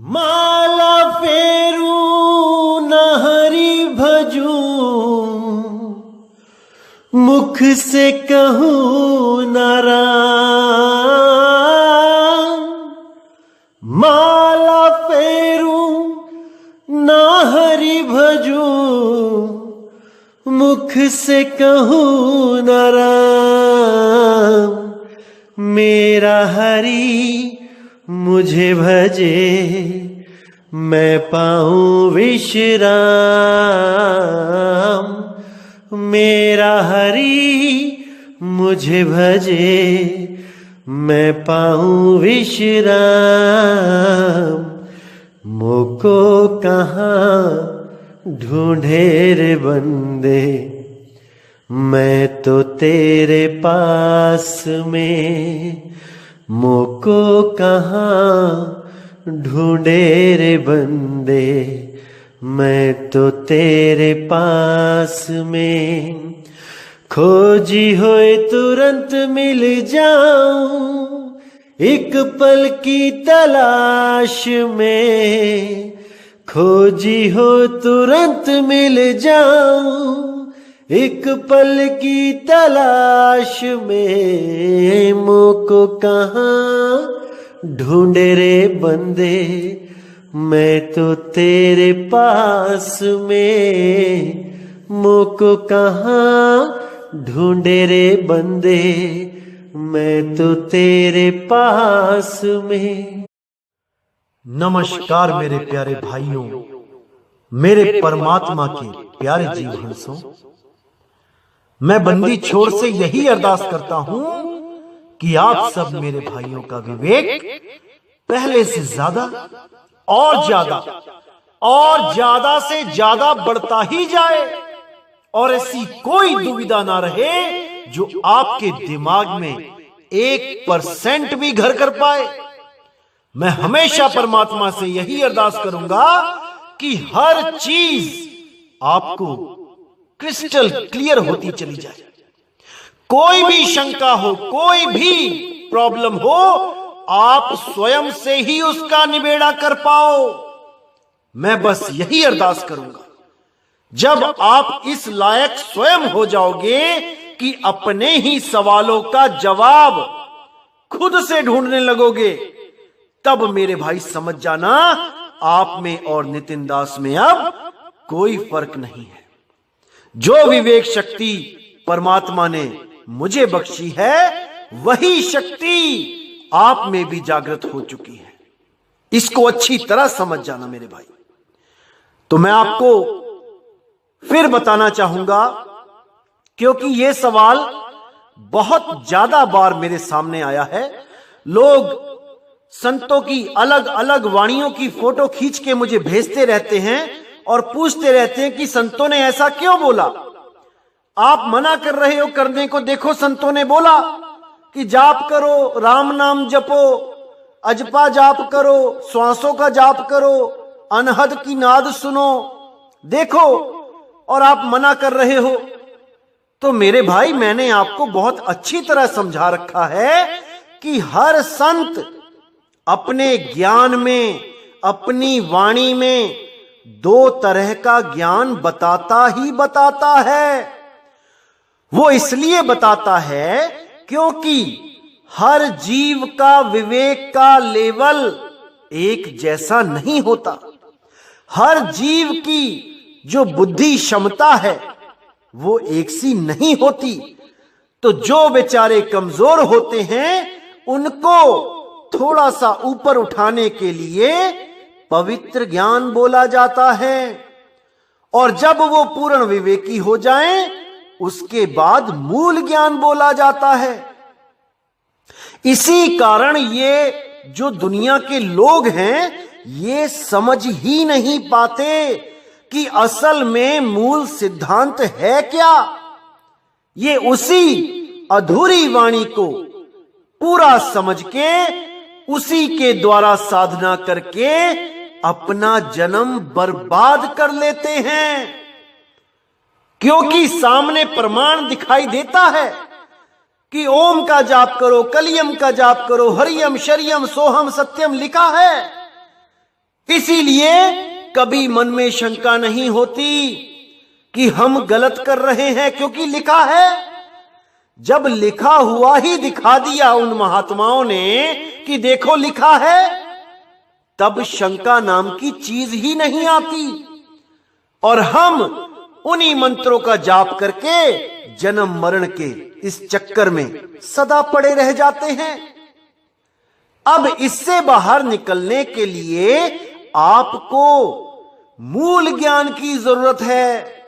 माला फेरू न हरि भजू, मुख से कहूँ न राम। माला फेरू न हरि भजू, मुख से कहूँ न राम। मेरा हरि मुझे भजे, मैं पाऊं विश्राम। मेरा हरि मुझे भजे, मैं पाऊं विश्राम। मोको कहाँ ढूंढे रे बंदे, मैं तो तेरे पास में। मोको कहाँ ढूंढे रे बंदे, मैं तो तेरे पास में। खोजी होए तुरंत मिल जाऊं, एक पल की तलाश में। खोजी हो तुरंत मिल जाऊं, एक पल की तलाश में। मोको कहाँ ढूंढे रे बंदे, मैं तो तेरे पास में। मोको कहाँ ढूंढे रे बंदे, मैं तो तेरे पास में। नमस्कार मेरे प्यारे भाइयों, मेरे परमात्मा के प्यारे जीव हंसों। मैं बंदी छोड़ से यही अरदास करता हूं कि आप सब मेरे भाइयों का विवेक पहले से ज्यादा और ज्यादा से ज्यादा बढ़ता ही जाए, और ऐसी कोई दुविधा ना रहे जो आपके दिमाग में 1% भी घर कर पाए। मैं हमेशा परमात्मा से यही अरदास करूंगा कि हर चीज आपको क्रिस्टल क्लियर होती चली जाए। कोई भी शंका हो, कोई भी प्रॉब्लम हो, आप स्वयं से ही उसका निबेड़ा कर पाओ। मैं बस यही अरदास करूंगा। जब आप इस लायक स्वयं हो जाओगे कि अपने ही सवालों का जवाब खुद से ढूंढने लगोगे, तब मेरे भाई समझ जाना, आप में और नितिन दास में अब कोई फर्क नहीं है। जो विवेक शक्ति परमात्मा ने मुझे बख्शी है, वही शक्ति आप में भी जागृत हो चुकी है। इसको अच्छी तरह समझ जाना मेरे भाई। तो मैं आपको फिर बताना चाहूंगा, क्योंकि यह सवाल बहुत ज्यादा बार मेरे सामने आया है। लोग संतों की अलग अलग वाणियों की फोटो खींच के मुझे भेजते रहते हैं और पूछते रहते हैं कि संतों ने ऐसा क्यों बोला। आप मना कर रहे हो करने को, देखो संतों ने बोला कि जाप करो, राम नाम जपो, अजपा जाप करो, श्वासों का जाप करो, अनहद की नाद सुनो, देखो, और आप मना कर रहे हो। तो मेरे भाई, मैंने आपको बहुत अच्छी तरह समझा रखा है कि हर संत अपने ज्ञान में, अपनी वाणी में 2 तरह का ज्ञान बताता ही बताता है। वो इसलिए बताता है क्योंकि हर जीव का विवेक का लेवल एक जैसा नहीं होता। हर जीव की जो बुद्धि क्षमता है वो एक सी नहीं होती। तो जो बेचारे कमजोर होते हैं, उनको थोड़ा सा ऊपर उठाने के लिए पवित्र ज्ञान बोला जाता है, और जब वो पूर्ण विवेकी हो जाएं, उसके बाद मूल ज्ञान बोला जाता है। इसी कारण ये जो दुनिया के लोग हैं, ये समझ ही नहीं पाते कि असल में मूल सिद्धांत है क्या। ये उसी अधूरी वाणी को पूरा समझ के, उसी के द्वारा साधना करके अपना जन्म बर्बाद कर लेते हैं। क्योंकि सामने प्रमाण दिखाई देता है कि ओम का जाप करो, कलियम का जाप करो, हरियम शरियम सोहम सत्यम लिखा है, इसीलिए कभी मन में शंका नहीं होती कि हम गलत कर रहे हैं, क्योंकि लिखा है। जब लिखा हुआ ही दिखा दिया उन महात्माओं ने कि देखो लिखा है, तब शंका नाम की चीज ही नहीं आती। और हम उन्हीं मंत्रों का जाप करके जन्म मरण के इस चक्कर में सदा पड़े रह जाते हैं। अब इससे बाहर निकलने के लिए आपको मूल ज्ञान की जरूरत है।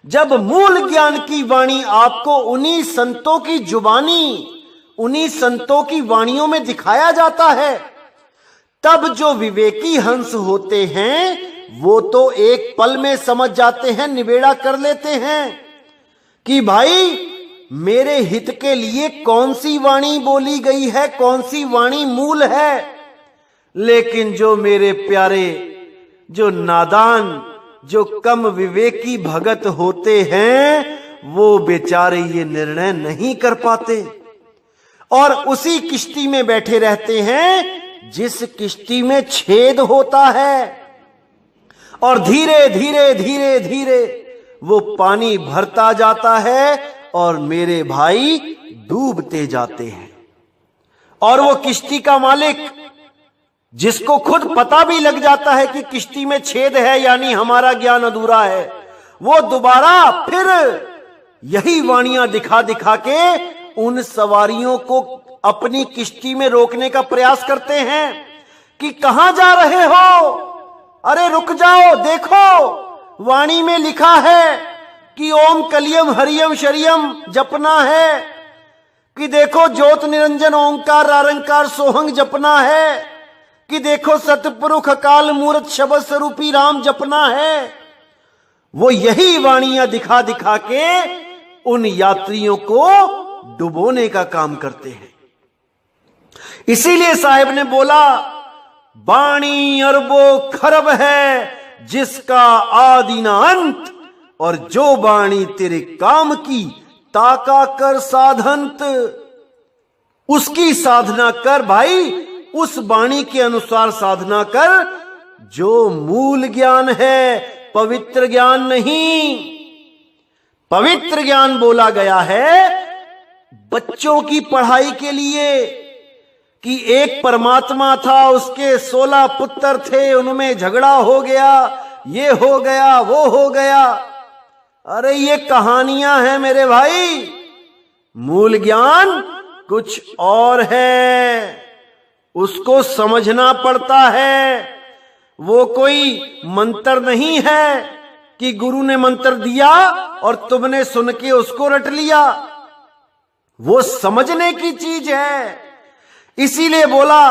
जब मूल ज्ञान की वाणी आपको उन्हीं संतों की जुबानी, उन्हीं संतों की वाणियों में दिखाया जाता है, तब जो विवेकी हंस होते हैं वो तो एक पल में समझ जाते हैं, निबेड़ा कर लेते हैं कि भाई मेरे हित के लिए कौन सी वाणी बोली गई है, कौन सी वाणी मूल है। लेकिन जो मेरे प्यारे, जो नादान, जो कम विवेकी भगत होते हैं, वो बेचारे ये निर्णय नहीं कर पाते और उसी किश्ती में बैठे रहते हैं जिस किश्ती में छेद होता है। और धीरे धीरे धीरे धीरे वो पानी भरता जाता है और मेरे भाई डूबते जाते हैं। और वो किश्ती का मालिक, जिसको खुद पता भी लग जाता है कि किश्ती में छेद है यानी हमारा ज्ञान अधूरा है, वो दोबारा फिर यही वाणियां दिखा दिखा के उन सवारियों को अपनी किश्ती में रोकने का प्रयास करते हैं कि कहां जा रहे हो, अरे रुक जाओ, देखो वाणी में लिखा है कि ओम कलियम हरियम शरियम जपना है, कि देखो ज्योत निरंजन ओंकार रारंकार सोहंग जपना है, कि देखो सतपुरुष अकाल मूर्त शब्द स्वरूपी राम जपना है। वो यही वाणियां दिखा दिखा के उन यात्रियों को डुबोने का काम करते हैं। इसीलिए साहिब ने बोला, वाणी अरबों खरब है जिसका आदि ना अंत, और जो वाणी तेरे काम की ताका कर साधंत। उसकी साधना कर भाई, उस वाणी के अनुसार साधना कर जो मूल ज्ञान है, पवित्र ज्ञान नहीं। पवित्र ज्ञान बोला गया है बच्चों की पढ़ाई के लिए, कि एक परमात्मा था, उसके 16 पुत्र थे, उनमें झगड़ा हो गया, ये हो गया, वो हो गया। अरे ये कहानियां हैं मेरे भाई, मूल ज्ञान कुछ और है, उसको समझना पड़ता है। वो कोई मंत्र नहीं है कि गुरु ने मंत्र दिया और तुमने सुन के उसको रट लिया, वो समझने की चीज है। इसीलिए बोला,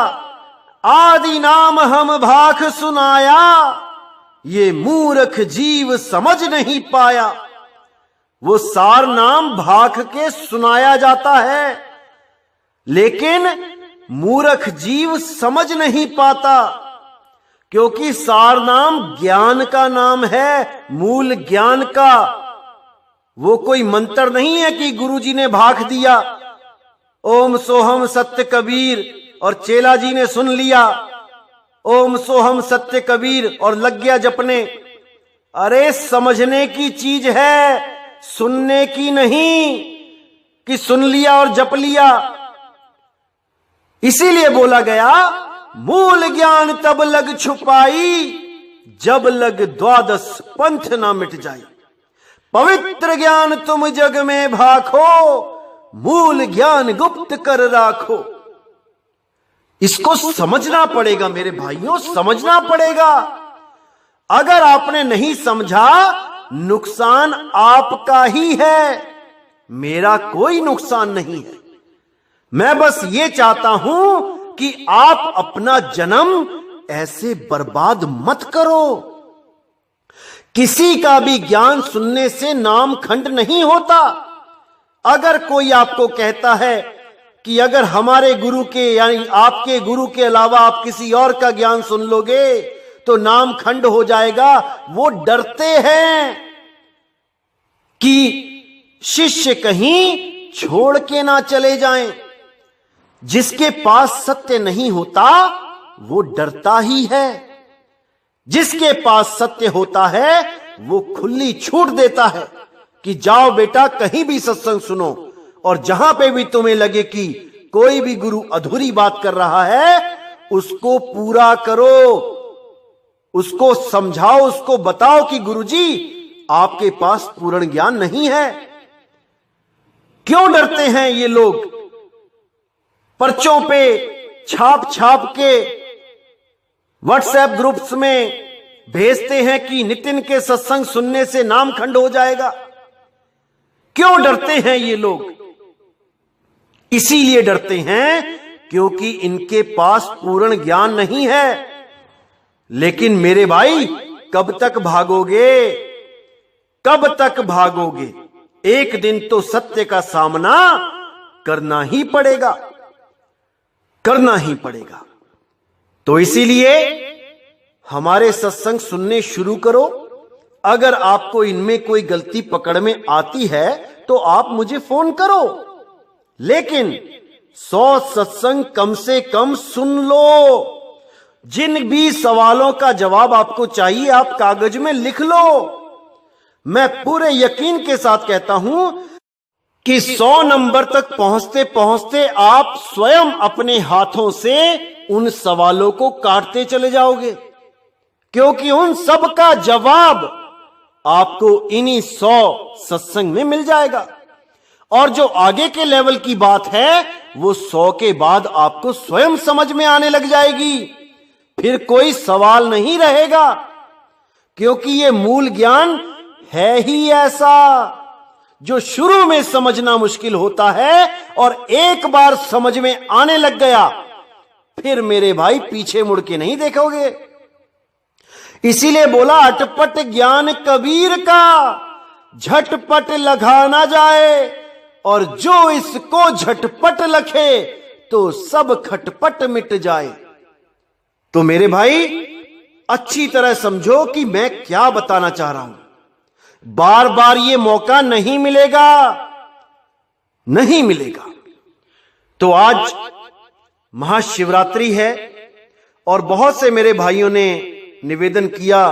आदि नाम हम भाख सुनाया, ये मूर्ख जीव समझ नहीं पाया। वो सार नाम भाख के सुनाया जाता है, लेकिन मूर्ख जीव समझ नहीं पाता, क्योंकि सार नाम ज्ञान का नाम है, मूल ज्ञान का। वो कोई मंत्र नहीं है कि गुरुजी ने भाख दिया, ओम सोहम सत्य कबीर, और चेला जी ने सुन लिया ओम सोहम सत्य कबीर और लग गया जपने। अरे समझने की चीज है, सुनने की नहीं कि सुन लिया और जप लिया। इसीलिए बोला गया, मूल ज्ञान तब लग छुपाई, जब लग द्वादश पंथ ना मिट जाई। पवित्र ज्ञान तुम जग में भाखो, मूल ज्ञान गुप्त कर राखो। इसको समझना पड़ेगा मेरे भाइयों, समझना पड़ेगा। अगर आपने नहीं समझा, नुकसान आपका ही है, मेरा कोई नुकसान नहीं है। मैं बस ये चाहता हूं कि आप अपना जन्म ऐसे बर्बाद मत करो। किसी का भी ज्ञान सुनने से नाम खंड नहीं होता। अगर कोई आपको कहता है कि अगर हमारे गुरु के यानी आपके गुरु के अलावा आप किसी और का ज्ञान सुन लोगे तो नाम खंड हो जाएगा, वो डरते हैं कि शिष्य कहीं छोड़ के ना चले जाएं। जिसके पास सत्य नहीं होता वो डरता ही है। जिसके पास सत्य होता है वो खुली छूट देता है कि जाओ बेटा कहीं भी सत्संग सुनो, और जहां पे भी तुम्हें लगे कि कोई भी गुरु अधूरी बात कर रहा है उसको पूरा करो, उसको समझाओ, उसको बताओ कि गुरुजी आपके पास पूर्ण ज्ञान नहीं है। क्यों डरते हैं ये लोग? पर्चों पे छाप छाप के व्हाट्सएप ग्रुप्स में भेजते हैं कि नितिन के सत्संग सुनने से नाम खंड हो जाएगा। क्यों डरते हैं ये लोग? इसीलिए डरते हैं क्योंकि इनके पास पूर्ण ज्ञान नहीं है। लेकिन मेरे भाई कब तक भागोगे? कब तक भागोगे? एक दिन तो सत्य का सामना करना ही पड़ेगा, करना ही पड़ेगा। तो इसीलिए हमारे सत्संग सुनने शुरू करो। अगर आपको इनमें कोई गलती पकड़ में आती है तो आप मुझे फोन करो, लेकिन 100 सत्संग कम से कम सुन लो। जिन भी सवालों का जवाब आपको चाहिए आप कागज में लिख लो। मैं पूरे यकीन के साथ कहता हूं कि 100 नंबर तक पहुंचते पहुंचते आप स्वयं अपने हाथों से उन सवालों को काटते चले जाओगे, क्योंकि उन सब का जवाब आपको इन्हीं 100 सत्संग में मिल जाएगा। और जो आगे के लेवल की बात है वो 100 के बाद आपको स्वयं समझ में आने लग जाएगी। फिर कोई सवाल नहीं रहेगा, क्योंकि ये मूल ज्ञान है ही ऐसा जो शुरू में समझना मुश्किल होता है, और एक बार समझ में आने लग गया फिर मेरे भाई पीछे मुड़ के नहीं देखोगे। इसीलिए बोला अटपट ज्ञान कबीर का, झटपट लगा ना जाए, और जो इसको झटपट लखे तो सब खटपट मिट जाए। तो मेरे भाई अच्छी तरह समझो कि मैं क्या बताना चाह रहा हूं। बार बार ये मौका नहीं मिलेगा, नहीं मिलेगा। तो आज महाशिवरात्रि है और बहुत से मेरे भाइयों ने निवेदन किया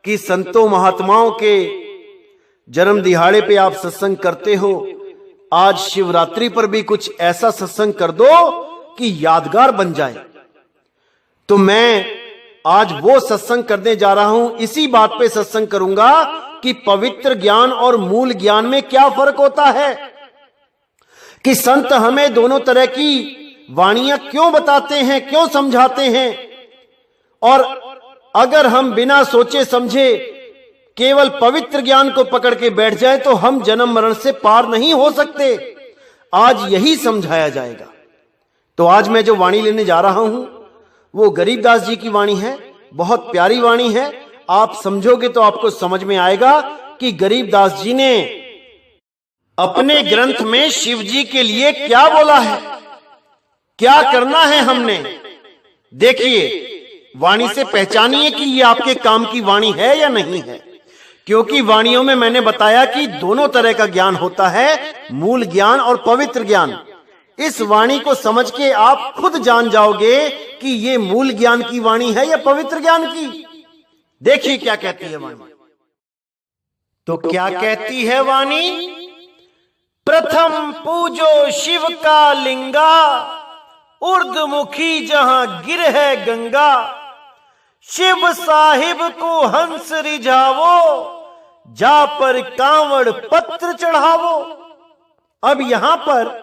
कि संतों महात्माओं के जन्म दिहाड़े पे आप सत्संग करते हो, आज शिवरात्रि पर भी कुछ ऐसा सत्संग कर दो कि यादगार बन जाए। तो मैं आज वो सत्संग करने जा रहा हूं, इसी बात पे सत्संग करूंगा कि पवित्र ज्ञान और मूल ज्ञान में क्या फर्क होता है, कि संत हमें दोनों तरह की वाणियां क्यों बताते हैं, क्यों समझाते हैं। और अगर हम बिना सोचे समझे केवल पवित्र ज्ञान को पकड़ के बैठ जाए तो हम जन्म मरण से पार नहीं हो सकते। आज यही समझाया जाएगा। तो आज मैं जो वाणी लेने जा रहा हूं वो गरीबदास जी की वाणी है, बहुत प्यारी वाणी है। आप समझोगे तो आपको समझ में आएगा कि गरीबदास जी ने अपने ग्रंथ में शिव जी के लिए क्या बोला है, क्या करना है हमने। देखिए, वाणी से पहचानिए कि ये आपके काम की वाणी है या नहीं है, क्योंकि वाणियों में मैंने बताया कि दोनों तरह का ज्ञान होता है, मूल ज्ञान और पवित्र ज्ञान। इस वाणी को समझ के आप खुद जान जाओगे कि ये मूल ज्ञान की वाणी है या पवित्र ज्ञान की। देखिए क्या कहती है वाणी। तो क्या कहती है वाणी? प्रथम पूजो शिव का लिंगा, उर्दमुखी जहां गिर है गंगा, शिव साहिब को हंस रिझावो, जा पर कांवड़ पत्र चढ़ावो। अब यहां पर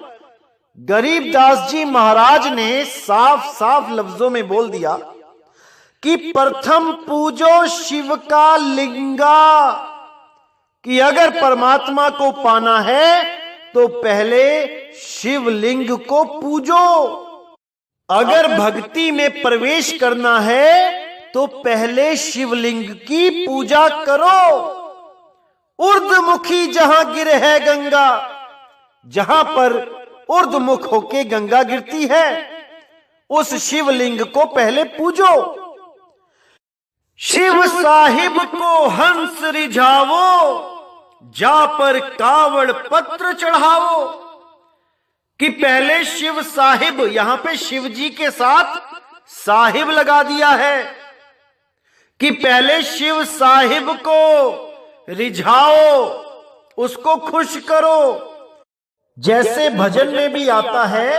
गरीबदास जी महाराज ने साफ साफ लफ्जों में बोल दिया कि प्रथम पूजो शिव का लिंगा, कि अगर परमात्मा को पाना है तो पहले शिवलिंग को पूजो। अगर भक्ति में प्रवेश करना है तो पहले शिवलिंग की पूजा करो। उर्दमुखी जहां गिर है गंगा, जहां पर उर्दमुख होके गंगा गिरती है उस शिवलिंग को पहले पूजो। शिव साहिब को हंस रिझावो, जा पर कावड़ पत्र चढ़ावो, कि पहले शिव साहिब, यहां पे शिव जी के साथ साहिब लगा दिया है कि पहले शिव साहिब को रिझाओ, उसको खुश करो। जैसे भजन में भी आता है,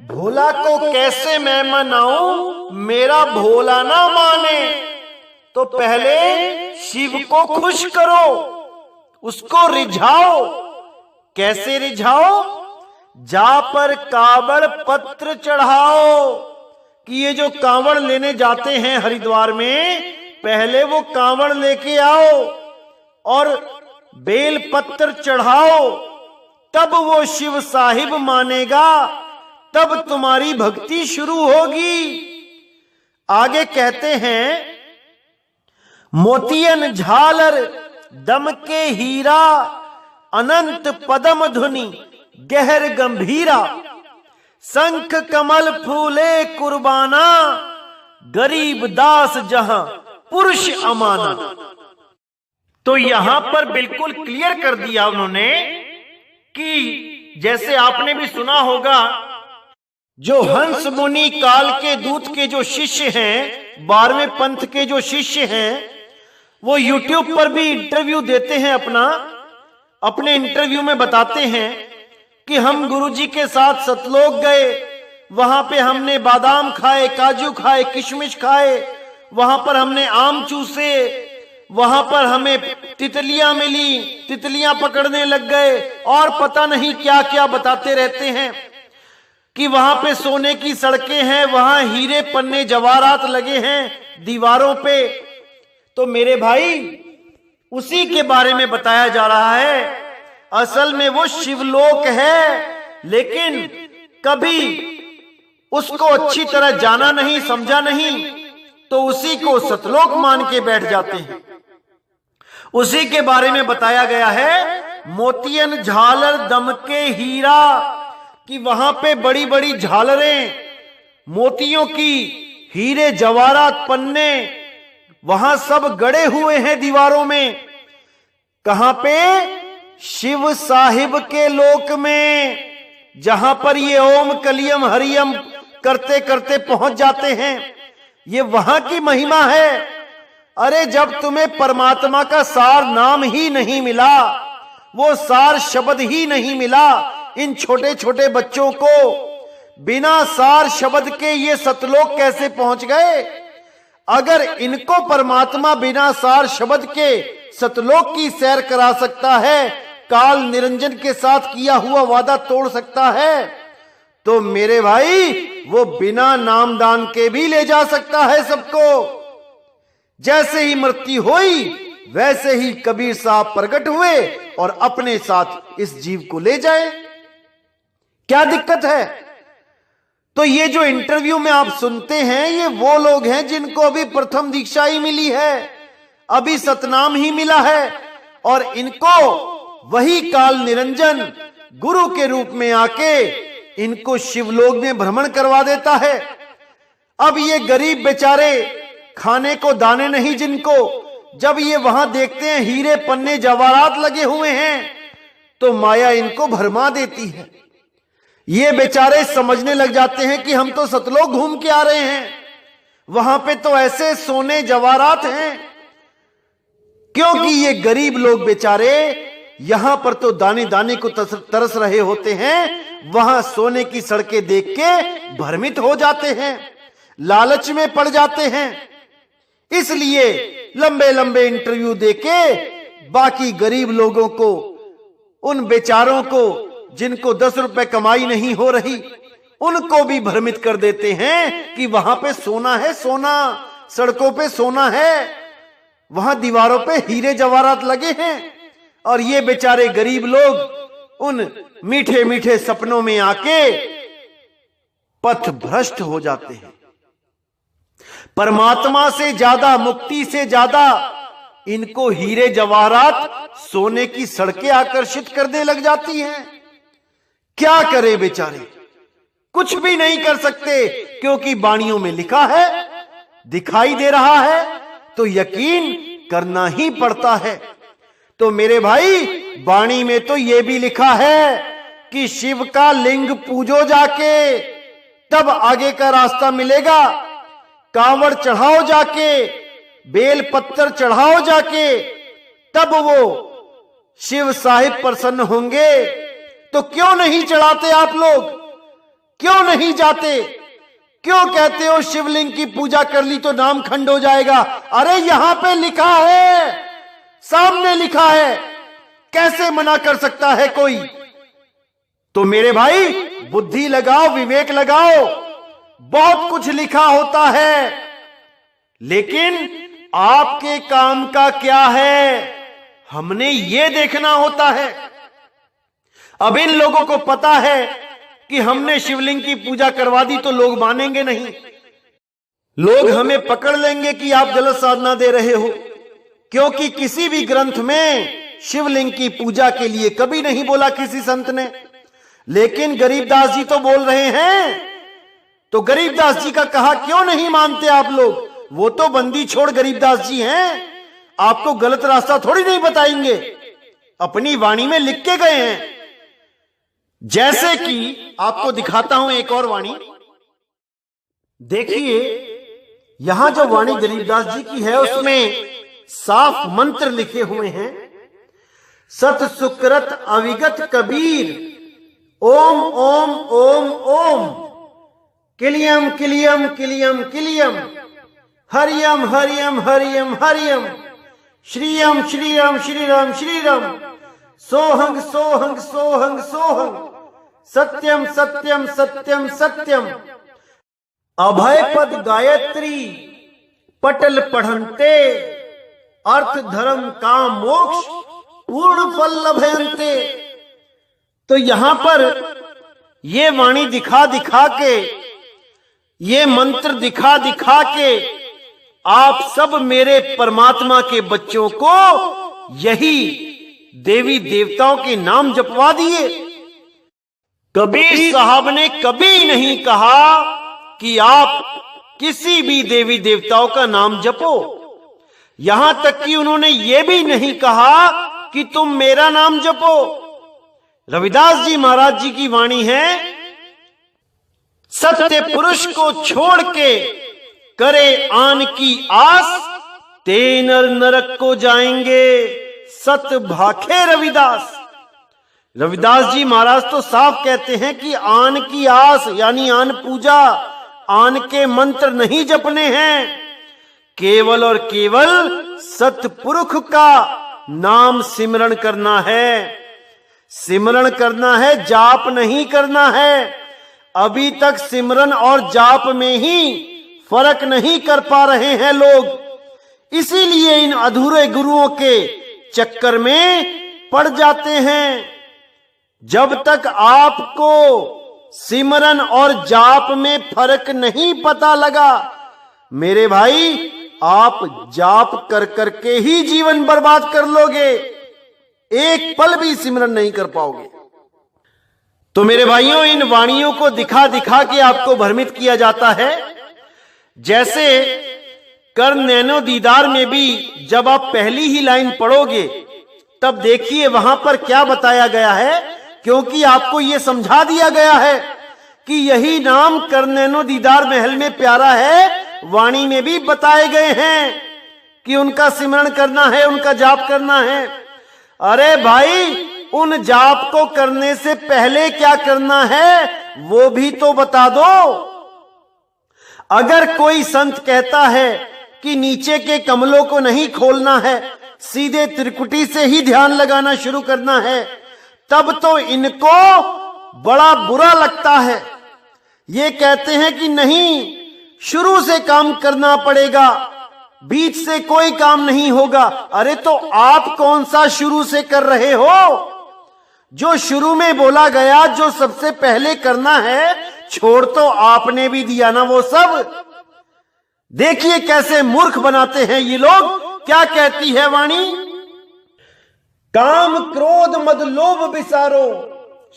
भोला को कैसे मैं मनाऊं, मेरा भोला ना माने। तो पहले शिव को खुश करो, उसको रिझाओ। कैसे रिझाओ? जा पर कावड़ पत्र चढ़ाओ, कि ये जो कांवड़ लेने जाते हैं हरिद्वार में, पहले वो कांवड़ लेके आओ और बेल पत्र चढ़ाओ, तब वो शिव साहिब मानेगा, तब तुम्हारी भक्ति शुरू होगी। आगे कहते हैं, मोतियन झालर दमके हीरा, अनंत पदम धुनि गहर गंभीरा, शंख कमल फूले कुर्बाना, गरीब दास जहां पुरुष अमाना। तो यहां पर बिल्कुल क्लियर कर दिया उन्होंने कि जैसे आपने भी सुना होगा, जो हंस मुनि काल के दूत के जो शिष्य हैं, 12वें पंथ के जो शिष्य हैं, वो YouTube पर भी इंटरव्यू देते हैं। अपने इंटरव्यू में बताते हैं कि हम गुरुजी के साथ सतलोक गए, वहां पे हमने बादाम खाए, काजू खाए, किशमिश खाए, वहां पर हमने आम चूसे, वहां पर हमें तितलियां मिली, तितलियां पकड़ने लग गए, और पता नहीं क्या क्या बताते रहते हैं कि वहां पे सोने की सड़कें हैं, वहां हीरे पन्ने जवाहरात लगे हैं दीवारों पे। तो मेरे भाई, उसी के बारे में बताया जा रहा है। असल में वो शिवलोक है, लेकिन कभी उसको अच्छी तरह जाना नहीं, समझा नहीं, तो उसी को सतलोक मान के बैठ जाते हैं। उसी के बारे में बताया गया है, मोतियन झालर दमके हीरा, कि वहां पे बड़ी बड़ी झालरें, मोतियों की, हीरे जवाहरात पन्ने, वहां सब गड़े हुए हैं दीवारों में। कहां पे? शिव साहिब के लोक में, जहां पर ये ओम कलियम हरियम करते करते पहुंच जाते हैं। ये वहां की महिमा है। अरे जब तुम्हें परमात्मा का सार नाम ही नहीं मिला, वो सार शब्द ही नहीं मिला, इन छोटे छोटे बच्चों को बिना सार शब्द के ये सतलोक कैसे पहुंच गए? अगर इनको परमात्मा बिना सार शब्द के सतलोक की सैर करा सकता है, काल निरंजन के साथ किया हुआ वादा तोड़ सकता है, तो मेरे भाई वो बिना नामदान के भी ले जा सकता है सबको। जैसे ही मृत्यु हुई, वैसे ही कबीर साहब प्रकट हुए और अपने साथ इस जीव को ले जाए। क्या दिक्कत है? तो ये जो इंटरव्यू में आप सुनते हैं, ये वो लोग हैं जिनको अभी प्रथम दीक्षा ही मिली है, अभी सतनाम ही मिला है, और इनको वही काल निरंजन गुरु के रूप में आके इनको शिवलोक में भ्रमण करवा देता है। अब ये गरीब बेचारे, खाने को दाने नहीं जिनको, जब ये वहां देखते हैं हीरे पन्ने जवाहरात लगे हुए हैं, तो माया इनको भरमा देती है। ये बेचारे समझने लग जाते हैं कि हम तो सतलोक घूम के आ रहे हैं, वहां पे तो ऐसे सोने जवाहरात हैं। क्योंकि ये गरीब लोग बेचारे यहां पर तो दाने दाने को तरस रहे होते हैं, वहां सोने की सड़कें देख के भ्रमित हो जाते हैं, लालच में पड़ जाते हैं। इसलिए लंबे लंबे इंटरव्यू देके बाकी गरीब लोगों को, उन बेचारों को जिनको 10 रुपए कमाई नहीं हो रही, उनको भी भ्रमित कर देते हैं कि वहां पे सोना है, सोना, सड़कों पे सोना है, वहां दीवारों पे हीरे जवाहरात लगे हैं। और ये बेचारे गरीब लोग उन मीठे मीठे सपनों में आके पथ भ्रष्ट हो जाते हैं। परमात्मा से ज्यादा, मुक्ति से ज्यादा इनको हीरे जवाहरात, सोने की सड़कें आकर्षित करने लग जाती हैं। क्या करे बेचारे? कुछ भी नहीं कर सकते, क्योंकि वाणियों में लिखा है, दिखाई दे रहा है, तो यकीन करना ही पड़ता है। तो मेरे भाई, वाणी में तो यह भी लिखा है कि शिव का लिंग पूजो जाके, तब आगे का रास्ता मिलेगा। कांवड़ चढ़ाओ जाके, बेल पत्थर चढ़ाओ जाके, तब वो शिव साहिब प्रसन्न होंगे। तो क्यों नहीं चढ़ाते आप लोग? क्यों नहीं जाते? क्यों कहते हो शिवलिंग की पूजा कर ली तो नाम खंड हो जाएगा? अरे यहां पे लिखा है, सामने लिखा है, कैसे मना कर सकता है कोई? तो मेरे भाई बुद्धि लगाओ, विवेक लगाओ। बहुत कुछ लिखा होता है, लेकिन आपके काम का क्या है, हमने ये देखना होता है। अब इन लोगों को पता है कि हमने शिवलिंग की पूजा करवा दी तो लोग मानेंगे नहीं, लोग हमें पकड़ लेंगे कि आप गलत साधना दे रहे हो, क्योंकि किसी भी ग्रंथ में शिवलिंग की पूजा के लिए कभी नहीं बोला किसी संत ने। लेकिन गरीबदास जी तो बोल रहे हैं, तो गरीबदास जी का कहा क्यों नहीं मानते आप लोग? वो तो बंदी छोड़ गरीबदास जी हैं, आपको गलत रास्ता थोड़ी नहीं बताएंगे, अपनी वाणी में लिख के गए हैं। जैसे कि आपको दिखाता हूं एक और वाणी, देखिए यहां जो वाणी गरीबदास जी की है उसमें साफ मंत्र लिखे हुए हैं। सत सुकृत अविगत कबीर, ओम ओम ओम ओम, किलियम किलियम किलियम किलियम, हरियम हरियम हरियम हरियम, श्रीयम श्रीयम श्रीराम श्रीराम, सोहंग सोहंग सोहंग सोहंग, सत्यम सत्यम सत्यम सत्यम, अभय पद गायत्री, पटल पढ़ंते, अर्थ धर्म काम मोक्ष, पूर्ण फल लभयंते। तो यहां पर ये वाणी दिखा दिखा के, ये मंत्र दिखा दिखा के आप सब मेरे परमात्मा के बच्चों को यही देवी देवताओं के नाम जपवा दिए। कबीर साहब ने कभी नहीं कहा कि आप किसी भी देवी देवताओं का नाम जपो। यहां तक कि उन्होंने यह भी नहीं कहा कि तुम मेरा नाम जपो। रविदास जी महाराज जी की वाणी है, सत्य पुरुष को छोड़ के करे आन की आस, ते नर नरक को जाएंगे सत भाखे रविदास। रविदास जी महाराज तो साफ कहते हैं कि आन की आस यानी आन पूजा, आन के मंत्र नहीं जपने हैं, केवल और केवल सतपुरुष का नाम सिमरण करना है। सिमरण करना है, जाप नहीं करना है। अभी तक सिमरन और जाप में ही फर्क नहीं कर पा रहे हैं लोग, इसीलिए इन अधूरे गुरुओं के चक्कर में पड़ जाते हैं। जब तक आपको सिमरन और जाप में फर्क नहीं पता लगा, मेरे भाई आप जाप कर करके ही जीवन बर्बाद कर लोगे, एक पल भी सिमरन नहीं कर पाओगे। तो मेरे भाइयों, इन वाणियों को दिखा दिखा के आपको भ्रमित किया जाता है। जैसे कर नैनो दीदार में भी जब आप पहली ही लाइन पढ़ोगे तब देखिए वहां पर क्या बताया गया है, क्योंकि आपको यह समझा दिया गया है कि यही नाम कर नैनो दीदार महल में प्यारा है। वाणी में भी बताए गए हैं कि उनका सिमरण करना है, उनका जाप करना है। अरे भाई, उन जाप को करने से पहले क्या करना है वो भी तो बता दो। अगर कोई संत कहता है कि नीचे के कमलों को नहीं खोलना है, सीधे त्रिकुटी से ही ध्यान लगाना शुरू करना है, तब तो इनको बड़ा बुरा लगता है। ये कहते हैं कि नहीं, शुरू से काम करना पड़ेगा, बीच से कोई काम नहीं होगा। अरे तो आप कौन सा शुरू से कर रहे हो? जो शुरू में बोला गया, जो सबसे पहले करना है, छोड़ तो आपने भी दिया ना वो सब। देखिए कैसे मूर्ख बनाते हैं ये लोग। क्या कहती है वाणी? काम क्रोध मद लोभ विसारो,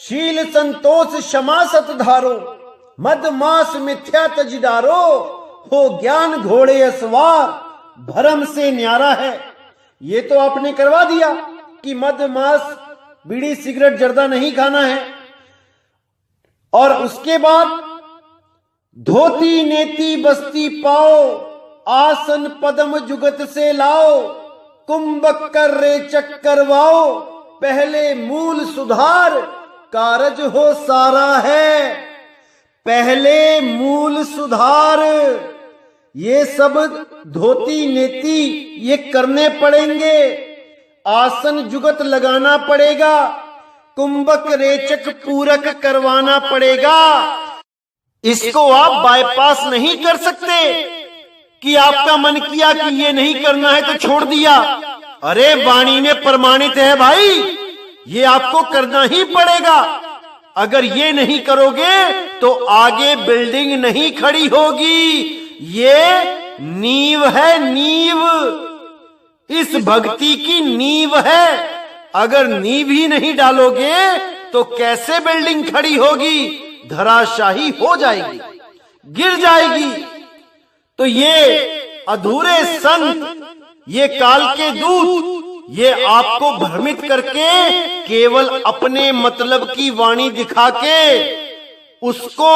शील संतोष क्षमा सत धारो, मद मास मिथ्या तज डारो, हो ज्ञान घोड़े अस्वार, भरम से न्यारा है। ये तो आपने करवा दिया कि मद मास बीड़ी सिगरेट जर्दा नहीं खाना है, और उसके बाद धोती नेती बस्ती पाओ, आसन पद्म जुगत से लाओ, कुंभक कर रेचक करवाओ, पहले मूल सुधार कारज हो सारा है। पहले मूल सुधार, ये सब धोती नेति ये करने पड़ेंगे, आसन जुगत लगाना पड़ेगा, कुंभक रेचक पूरक करवाना पड़ेगा। इसको आप बाईपास नहीं कर सकते कि आपका मन किया कि ये नहीं करना है तो छोड़ दिया। अरे वाणी में प्रमाणित है भाई, ये आपको करना ही पड़ेगा। अगर ये नहीं करोगे तो आगे बिल्डिंग नहीं खड़ी होगी। ये नींव है, नींव, इस भक्ति की नींव है। अगर नींव ही नहीं डालोगे तो कैसे बिल्डिंग खड़ी होगी? धराशाही हो जाएगी, गिर जाएगी। तो ये अधूरे संत, ये काल के दूत, ये आपको भ्रमित करके केवल अपने मतलब की वाणी दिखा के उसको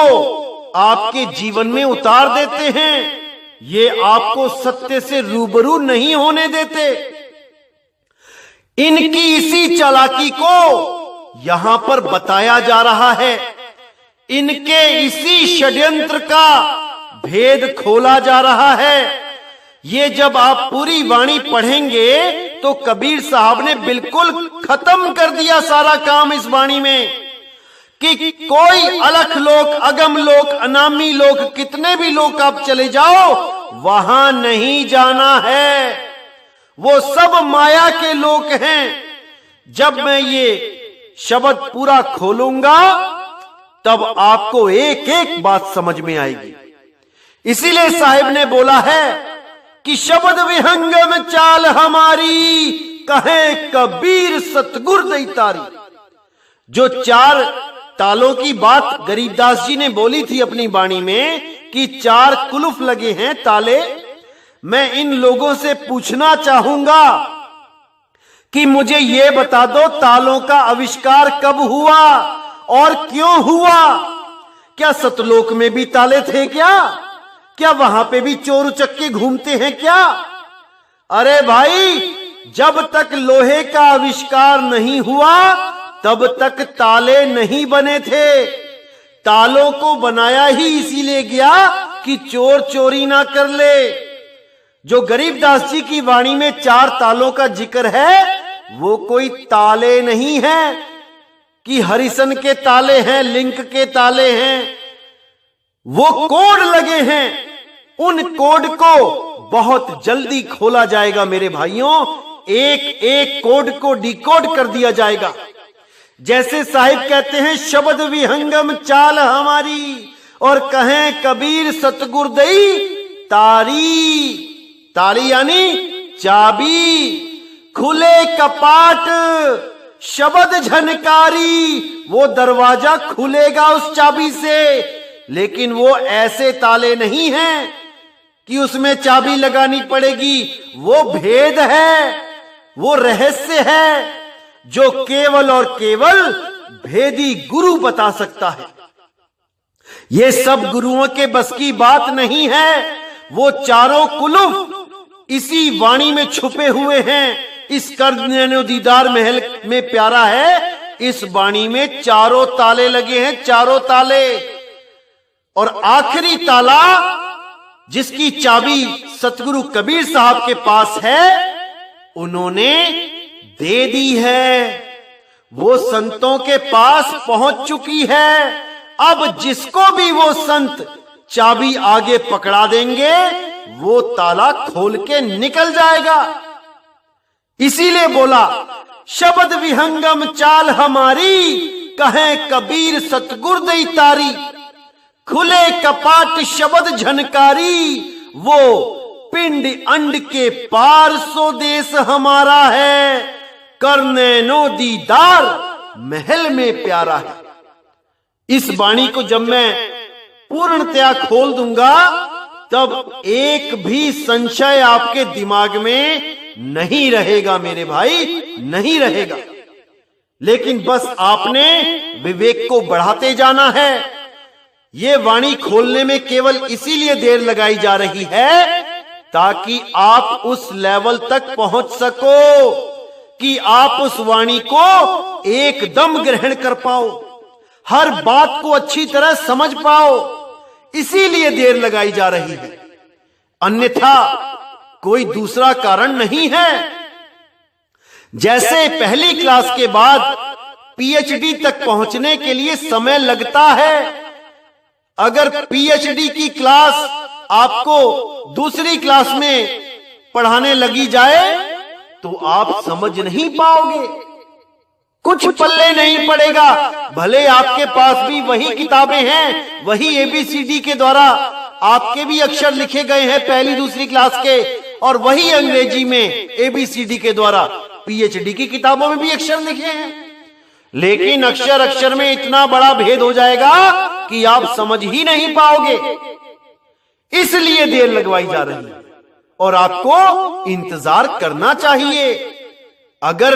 आपके जीवन में उतार देते हैं। ये आपको सत्य से रूबरू नहीं होने देते। इनकी इसी चालाकी को यहां पर बताया जा रहा है। इनके इसी षड्यंत्र का भेद खोला जा रहा है। ये जब आप पूरी वाणी पढ़ेंगे तो कबीर साहब ने बिल्कुल खत्म कर दिया सारा काम इस वाणी में कि कोई अलख लोक, अगम लोक, अनामी लोक, कितने भी लोक आप चले जाओ, वहां नहीं जाना है। वो सब माया के लोक हैं। जब मैं ये शब्द पूरा खोलूंगा तब आपको एक एक बात समझ में आएगी। इसीलिए साहिब ने बोला है कि शब्द विहंगम चाल हमारी, कहे कबीर सतगुर दई तारी। जो चार तालों की बात गरीबदास जी ने बोली थी अपनी वाणी में कि चार कुलुफ लगे हैं ताले, मैं इन लोगों से पूछना चाहूंगा कि मुझे ये बता दो तालों का आविष्कार कब हुआ और क्यों हुआ? क्या सतलोक में भी ताले थे क्या वहां पे भी चोर उचक्के घूमते हैं क्या? अरे भाई, जब तक लोहे का आविष्कार नहीं हुआ तब तक ताले नहीं बने थे। तालों को बनाया ही इसीलिए गया कि चोर चोरी ना कर ले। जो गरीबदास जी की वाणी में चार तालों का जिक्र है वो कोई ताले नहीं है कि हरिसन के ताले हैं, लिंक के ताले हैं। वो कोड लगे हैं। उन कोड को बहुत जल्दी खोला जाएगा मेरे भाइयों। एक एक कोड को डिकोड कर दिया जाएगा। जैसे साहिब कहते हैं शब्द विहंगम चाल हमारी, और कहें कबीर सतगुर दई तारी। तारी यानी चाबी, खुले कपाट शब्द झनकारी। वो दरवाजा खुलेगा उस चाबी से, लेकिन वो ऐसे ताले नहीं हैं कि उसमें चाबी लगानी पड़ेगी। वो भेद है, वो रहस्य है जो केवल और केवल भेदी गुरु बता सकता है। ये सब गुरुओं के बस की बात नहीं है। वो चारों कुलुफ इसी वाणी में छुपे हुए हैं। इस कर्द दीदार महल में प्यारा है, इस वाणी में चारों ताले लगे हैं, चारों ताले। और आखिरी ताला जिसकी चाबी सतगुरु कबीर साहब के पास है, उन्होंने दे दी है। वो संतों के पास पहुंच चुकी है। अब जिसको भी वो संत चाबी आगे पकड़ा देंगे वो ताला खोल के निकल जाएगा। इसीलिए बोला शब्द विहंगम चाल हमारी, कहें कबीर सतगुर दई तारी। खुले कपाट शब्द झनकारी, वो पिंड अंड के पार सो देश हमारा है। करने नो दीदार महल में प्यारा है। इस वाणी को जब मैं पूर्णतया खोल दूंगा तब एक भी संशय आपके दिमाग में नहीं रहेगा मेरे भाई, नहीं रहेगा। लेकिन बस आपने विवेक को बढ़ाते जाना है। ये वाणी खोलने में केवल इसीलिए देर लगाई जा रही है ताकि आप उस लेवल तक पहुंच सको कि आप उस वाणी को एकदम ग्रहण कर पाओ, हर बात को अच्छी तरह समझ पाओ। इसीलिए देर लगाई जा रही है, अन्यथा कोई दूसरा कारण नहीं है। जैसे पहली क्लास के बाद पीएचडी तक पहुंचने के लिए समय लगता है, अगर पीएचडी की क्लास आपको दूसरी क्लास में पढ़ाने लगी जाए तो आप समझ नहीं पाओगे, कुछ पल्ले नहीं पड़ेगा। भले आपके पास भी वही किताबें हैं, वही एबीसीडी के द्वारा आपके भी अक्षर लिखे गए हैं पहली दूसरी क्लास के, और वही अंग्रेजी में एबीसीडी के द्वारा पीएचडी की किताबों में भी अक्षर लिखे हैं, लेकिन अक्षर अक्षर में इतना बड़ा भेद हो जाएगा कि आप समझ ही नहीं पाओगे। इसलिए देर लगवाई जा रही है और आपको इंतजार करना चाहिए। अगर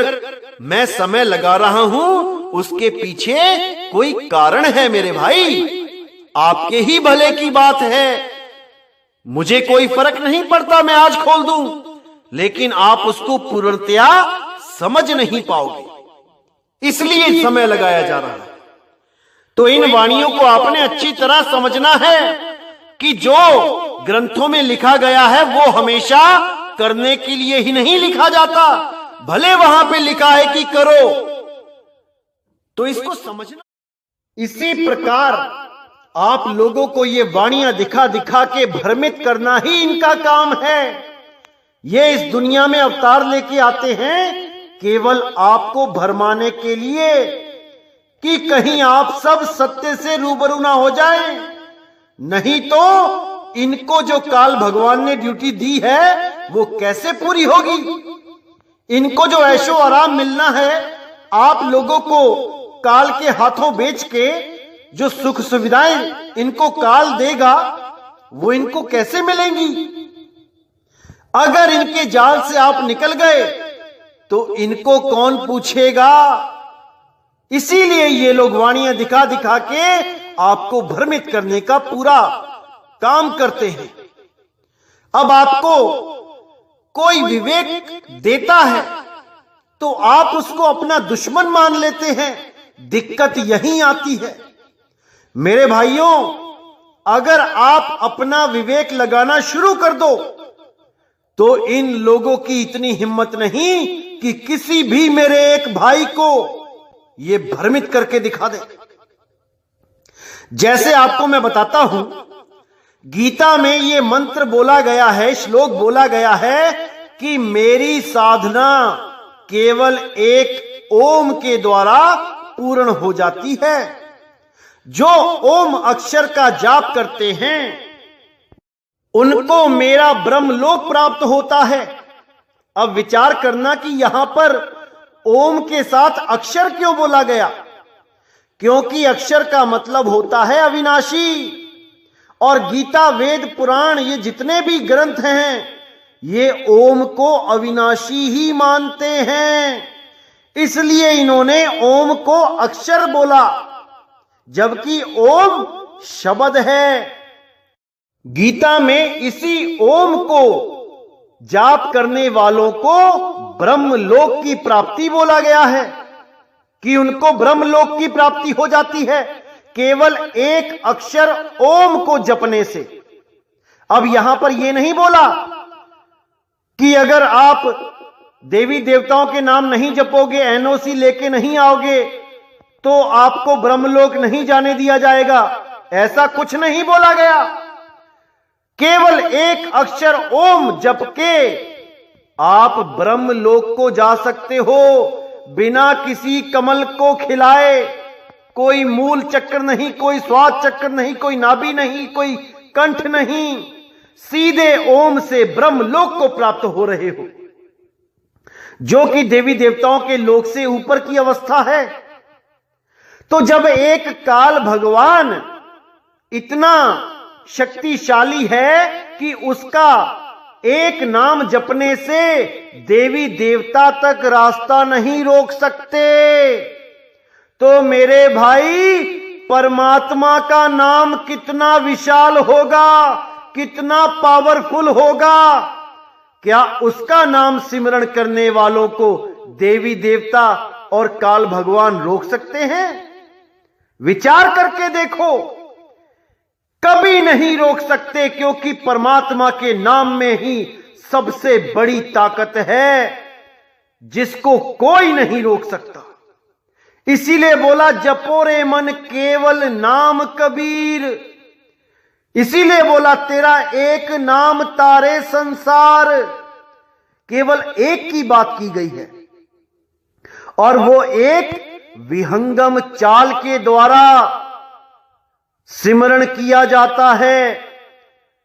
मैं समय लगा रहा हूं उसके पीछे कोई कारण है मेरे भाई, आपके ही भले की बात है। मुझे कोई फर्क नहीं पड़ता मैं आज खोल दूं, लेकिन आप उसको पूर्णतया समझ नहीं पाओगे, इसलिए समय लगाया जा रहा है। तो इन वाणियों को आपने अच्छी तरह समझना है कि जो ग्रंथों में लिखा गया है वो हमेशा करने के लिए ही नहीं लिखा जाता, भले वहां पे लिखा है कि करो, तो इसको समझना। इसी प्रकार आप लोगों को ये वाणियां दिखा दिखा के भ्रमित करना ही इनका काम है। ये इस दुनिया में अवतार लेके आते हैं केवल आपको भरमाने के लिए कि कहीं आप सब सत्य से रूबरू ना हो जाएं। नहीं तो इनको जो काल भगवान ने ड्यूटी दी है वो कैसे पूरी होगी। इनको जो ऐशो आराम मिलना है, आप लोगों को काल के हाथों बेच के जो सुख सुविधाएं इनको काल देगा वो इनको कैसे मिलेंगी। अगर इनके जाल से आप निकल गए तो इनको कौन पूछेगा। इसीलिए ये लोग वाणियां दिखा दिखा के आपको भ्रमित करने का पूरा काम करते हैं। अब आपको कोई विवेक देता है तो आप उसको अपना दुश्मन मान लेते हैं, दिक्कत यहीं आती है। मेरे भाइयों, अगर आप अपना विवेक लगाना शुरू कर दो तो इन लोगों की इतनी हिम्मत नहीं कि किसी भी मेरे एक भाई को ये भ्रमित करके दिखा दे। जैसे आपको मैं बताता हूं, गीता में ये मंत्र बोला गया है, श्लोक बोला गया है कि मेरी साधना केवल एक ओम के द्वारा पूर्ण हो जाती है। जो ओम अक्षर का जाप करते हैं उनको मेरा ब्रह्मलोक प्राप्त होता है। अब विचार करना कि यहां पर ओम के साथ अक्षर क्यों बोला गया, क्योंकि अक्षर का मतलब होता है अविनाशी। और गीता, वेद, पुराण, ये जितने भी ग्रंथ हैं ये ओम को अविनाशी ही मानते हैं, इसलिए इन्होंने ओम को अक्षर बोला, जबकि ओम शब्द है। गीता में इसी ओम को जाप करने वालों को ब्रह्मलोक की प्राप्ति बोला गया है कि उनको ब्रह्मलोक की प्राप्ति हो जाती है केवल एक अक्षर ओम को जपने से। अब यहां पर यह नहीं बोला कि अगर आप देवी देवताओं के नाम नहीं जपोगे, एनओसी लेके नहीं आओगे तो आपको ब्रह्मलोक नहीं जाने दिया जाएगा, ऐसा कुछ नहीं बोला गया। केवल एक अक्षर ओम जप के आप ब्रह्मलोक को जा सकते हो, बिना किसी कमल को खिलाए। कोई मूल चक्र नहीं, कोई स्वाद चक्र नहीं, कोई नाभि नहीं, कोई कंठ नहीं, सीधे ओम से ब्रह्मलोक को प्राप्त हो रहे हो, जो कि देवी देवताओं के लोक से ऊपर की अवस्था है। तो जब एक काल भगवान इतना शक्तिशाली है कि उसका एक नाम जपने से देवी देवता तक रास्ता नहीं रोक सकते, तो मेरे भाई परमात्मा का नाम कितना विशाल होगा, कितना पावरफुल होगा। क्या उसका नाम सिमरण करने वालों को देवी देवता और काल भगवान रोक सकते हैं? विचार करके देखो, कभी नहीं रोक सकते, क्योंकि परमात्मा के नाम में ही सबसे बड़ी ताकत है जिसको कोई नहीं रोक सकता। इसीलिए बोला जपो रे मन केवल नाम कबीर। इसीलिए बोला तेरा एक नाम तारे संसार। केवल एक की बात की गई है और वो एक विहंगम चाल के द्वारा सिमरण किया जाता है,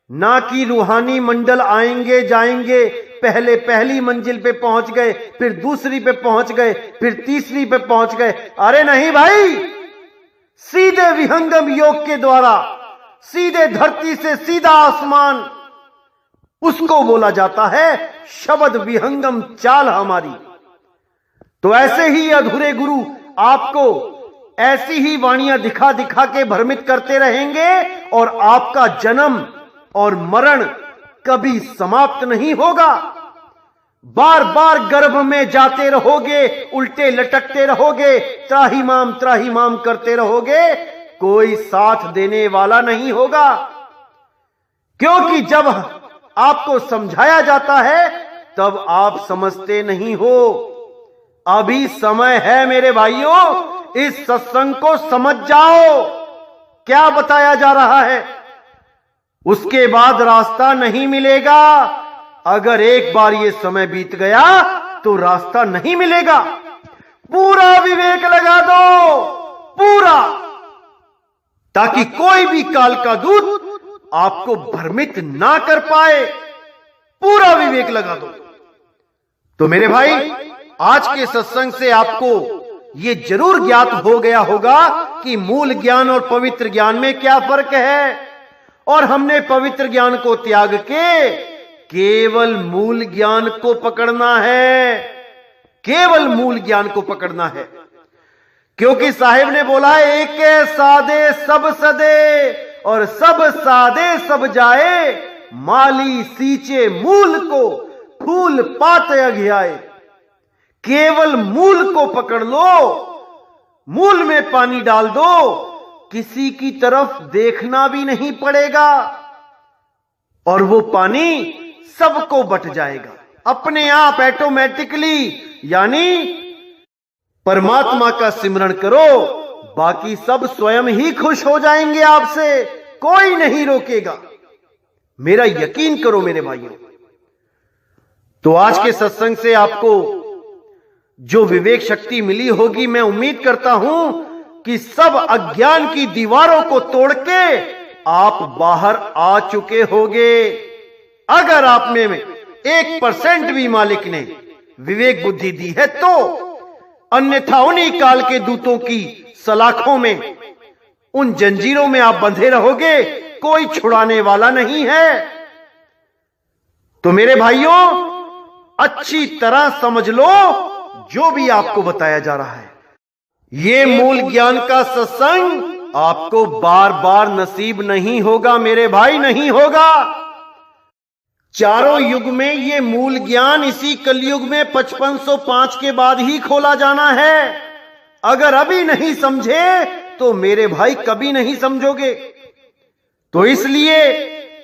ना कि रूहानी मंडल आएंगे जाएंगे, पहले पहली मंजिल पे पहुंच गए, फिर दूसरी पे पहुंच गए, फिर तीसरी पे पहुंच गए। अरे नहीं भाई, सीधे विहंगम योग के द्वारा सीधे धरती से सीधा आसमान, उसको बोला जाता है शब्द विहंगम चाल हमारी। तो ऐसे ही अधूरे गुरु आपको ऐसी ही वाणियां दिखा दिखा के भ्रमित करते रहेंगे और आपका जन्म और मरण कभी समाप्त नहीं होगा। बार बार गर्भ में जाते रहोगे, उल्टे लटकते रहोगे, त्राहिमाम करते रहोगे, कोई साथ देने वाला नहीं होगा। क्योंकि जब आपको समझाया जाता है तब आप समझते नहीं हो। अभी समय है मेरे भाइयों, इस सत्संग को समझ जाओ क्या बताया जा रहा है। उसके बाद रास्ता नहीं मिलेगा। अगर एक बार ये समय बीत गया तो रास्ता नहीं मिलेगा। पूरा विवेक लगा दो, पूरा, ताकि कोई भी काल का दूत आपको भ्रमित ना कर पाए। पूरा विवेक लगा दो। तो मेरे भाई, आज के सत्संग से आपको यह जरूर ज्ञात हो गया होगा कि मूल ज्ञान और पवित्र ज्ञान में क्या फर्क है। और हमने पवित्र ज्ञान को त्याग के केवल मूल ज्ञान को पकड़ना है, केवल मूल ज्ञान को पकड़ना है। क्योंकि साहिब ने बोला एक सादे सब सदे और सब सादे सब जाए, माली सींचे मूल को फूल पात अघियाए। केवल मूल को पकड़ लो, मूल में पानी डाल दो, किसी की तरफ देखना भी नहीं पड़ेगा और वो पानी सबको बट जाएगा अपने आप ऑटोमेटिकली। यानी परमात्मा का सिमरण करो, बाकी सब स्वयं ही खुश हो जाएंगे आपसे, कोई नहीं रोकेगा। मेरा यकीन करो मेरे भाइयों। तो आज के सत्संग से आपको जो विवेक शक्ति मिली होगी, मैं उम्मीद करता हूं कि सब अज्ञान की दीवारों को तोड़ के आप बाहर आ चुके होंगे। अगर आप में 1% भी मालिक ने विवेक बुद्धि दी है तो, अन्यथा उन्हीं काल के दूतों की सलाखों में, उन जंजीरों में आप बंधे रहोगे, कोई छुड़ाने वाला नहीं है। तो मेरे भाइयों, अच्छी तरह समझ लो जो भी आपको बताया जा रहा है। ये मूल ज्ञान का सत्संग आपको बार बार नसीब नहीं होगा मेरे भाई, नहीं होगा। चारों युग में ये मूल ज्ञान इसी कलयुग में 5505 के बाद ही खोला जाना है। अगर अभी नहीं समझे तो मेरे भाई कभी नहीं समझोगे। तो इसलिए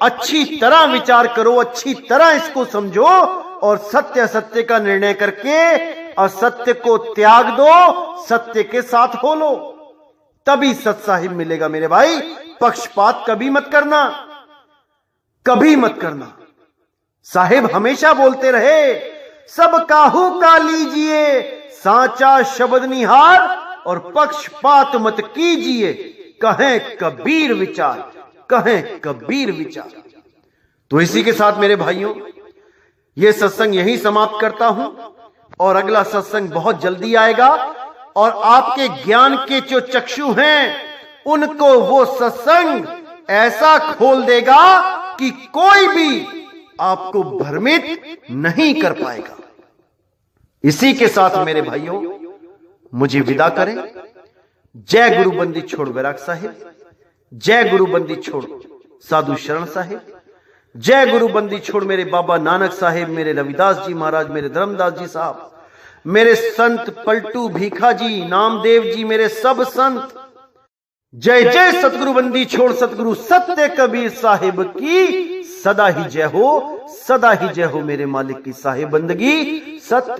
अच्छी तरह विचार करो, अच्छी तरह इसको समझो और सत्य असत्य का निर्णय करके असत्य को त्याग दो, सत्य के साथ हो लो, तभी सत्साहिब मिलेगा मेरे भाई। पक्षपात कभी मत करना, कभी मत करना। साहिब हमेशा बोलते रहे, सब काहू का लीजिए साचा शब्द निहार और पक्षपात मत कीजिए, कहें कबीर विचार, कहें कबीर विचार। तो इसी के साथ मेरे भाइयों, यह सत्संग यहीं समाप्त करता हूं और अगला सत्संग बहुत जल्दी आएगा और आपके ज्ञान के जो चक्षु हैं उनको वो सत्संग ऐसा खोल देगा कि कोई भी आपको भ्रमित नहीं कर पाएगा। इसी के साथ मेरे भाइयों, मुझे विदा करें। जय गुरु बंदी छोड़ बैराग साहिब, जय गुरु बंदी छोड़ साधु शरण साहिब, जय गुरु बंदी छोड़ मेरे बाबा नानक साहेब, मेरे रविदास जी महाराज, मेरे धर्मदास जी साहब, मेरे संत पलटू भीखा जी, नामदेव जी, मेरे सब संत। जय जय सतगुरु बंदी छोड़ सतगुरु सत्य कबीर साहिब की सदा ही जय हो, सदा ही जय हो। मेरे मालिक की साहिब बंदगी सत।